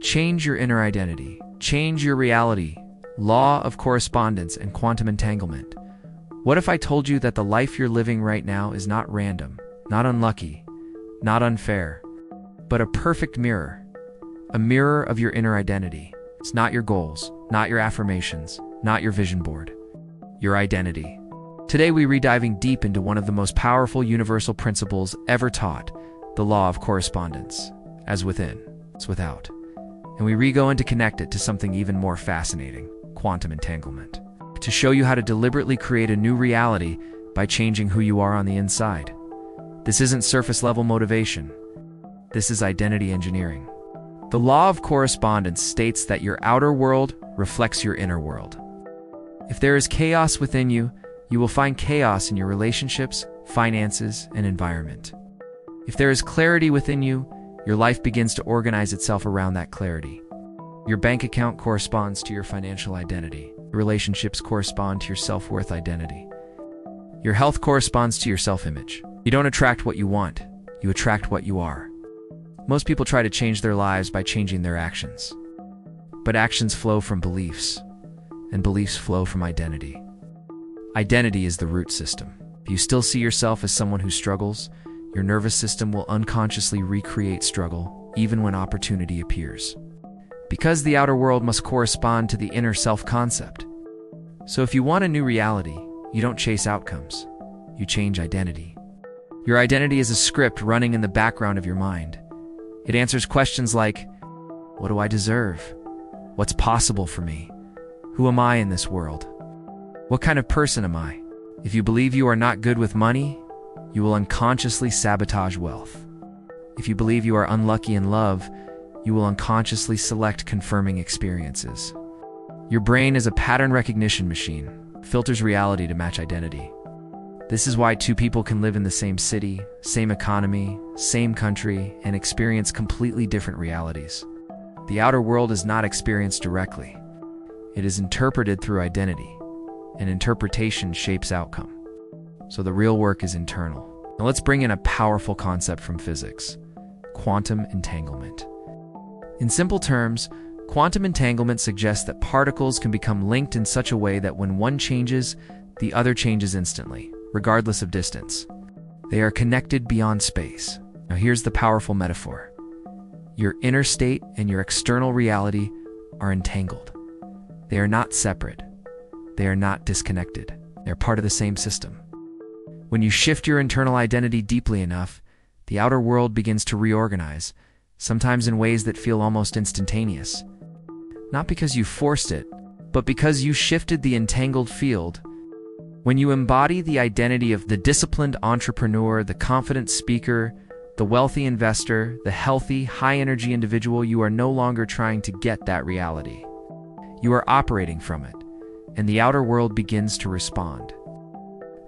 Change your inner identity. Change your reality. Law of correspondence and quantum entanglement. What if I told you that the life you're living right now is not random, not unlucky, not unfair, but a perfect mirror? A mirror of your inner identity. It's not your goals, not your affirmations, not your vision board. Your identity. Today we re-diving deep into one of the most powerful universal principles ever taught, the law of correspondence. As within, it's without. And we re-go in to connect it to something even more fascinating, quantum entanglement. To show you how to deliberately create a new reality by changing who you are on the inside. This isn't surface-level motivation. This is identity engineering. The law of correspondence states that your outer world reflects your inner world. If there is chaos within you, you will find chaos in your relationships, finances, and environment. If there is clarity within you, your life begins to organize itself around that clarity. Your bank account corresponds to your financial identity. Your relationships correspond to your self-worth identity. Your health corresponds to your self-image. You don't attract what you want, you attract what you are. Most people try to change their lives by changing their actions. But actions flow from beliefs, and beliefs flow from identity. Identity is the root system. If you still see yourself as someone who struggles, your nervous system will unconsciously recreate struggle, even when opportunity appears. Because the outer world must correspond to the inner self-concept. So if you want a new reality, you don't chase outcomes, you change identity. Your identity is a script running in the background of your mind. It answers questions like, what do I deserve? What's possible for me? Who am I in this world? What kind of person am I? If you believe you are not good with money, you will unconsciously sabotage wealth. If you believe you are unlucky in love, you will unconsciously select confirming experiences. Your brain is a pattern recognition machine, filters reality to match identity. This is why two people can live in the same city, same economy, same country, and experience completely different realities. The outer world is not experienced directly. It is interpreted through identity, and interpretation shapes outcome. So the real work is internal. Now let's bring in a powerful concept from physics, quantum entanglement. In simple terms, quantum entanglement suggests that particles can become linked in such a way that when one changes, the other changes instantly, regardless of distance. They are connected beyond space. Now here's the powerful metaphor. Your inner state and your external reality are entangled. They are not separate. They are not disconnected. They're part of the same system. When you shift your internal identity deeply enough, the outer world begins to reorganize, sometimes in ways that feel almost instantaneous. Not because you forced it, but because you shifted the entangled field. When you embody the identity of the disciplined entrepreneur, the confident speaker, the wealthy investor, the healthy, high-energy individual, you are no longer trying to get that reality. You are operating from it, and the outer world begins to respond.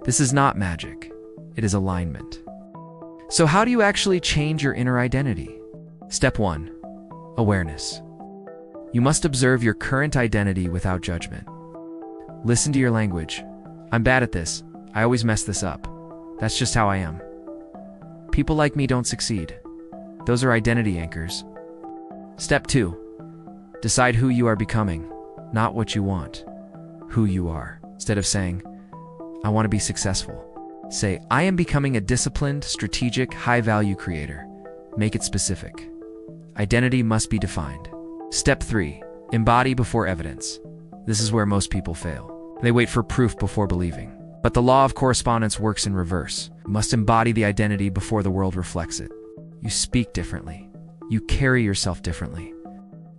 This is not magic. It is alignment. So how do you actually change your inner identity? Step 1. Awareness. You must observe your current identity without judgment. Listen to your language. I'm bad at this. I always mess this up. That's just how I am. People like me don't succeed. Those are identity anchors. Step 2. Decide who you are becoming, not what you want. Who you are. Instead of saying, I want to be successful, say, I am becoming a disciplined, strategic, high-value creator. Make it specific. Identity must be defined. Step 3. Embody before evidence. This is where most people fail. They wait for proof before believing. But the law of correspondence works in reverse. You must embody the identity before the world reflects it. You speak differently. You carry yourself differently.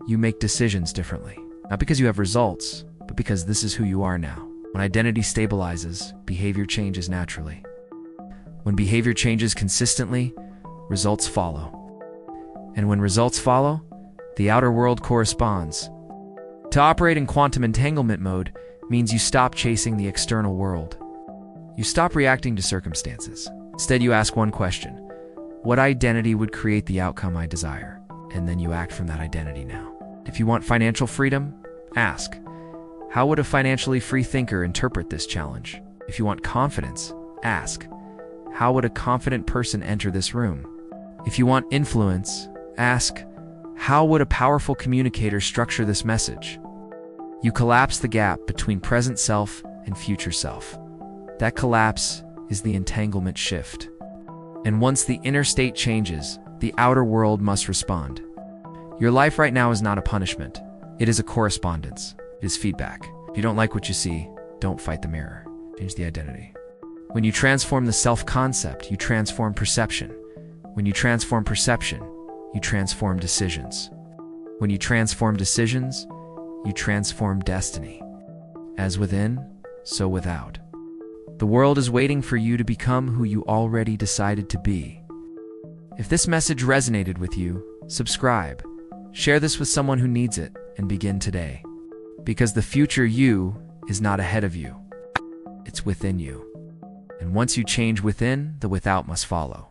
You make decisions differently. Not because you have results, but because this is who you are now. When identity stabilizes, behavior changes naturally. When behavior changes consistently, results follow. And when results follow, the outer world corresponds. To operate in quantum entanglement mode means you stop chasing the external world. You stop reacting to circumstances. Instead, you ask one question: what identity would create the outcome I desire? And then you act from that identity now. If you want financial freedom, ask, how would a financially free thinker interpret this challenge? If you want confidence, ask, how would a confident person enter this room? If you want influence, ask, How would a powerful communicator structure this message? You collapse the gap between present self and future self. That collapse is the entanglement shift. And once the inner state changes, the outer world must respond. Your life right now is not a punishment. It is a correspondence. It is feedback. If you don't like what you see, don't fight the mirror. Change the identity. When you transform the self-concept, you transform perception. When you transform perception, you transform decisions. When you transform decisions, you transform destiny. As within, so without. The world is waiting for you to become who you already decided to be. If this message resonated with you, subscribe, share this with someone who needs it, and begin today. Because the future you is not ahead of you. It's within you. And once you change within, the without must follow.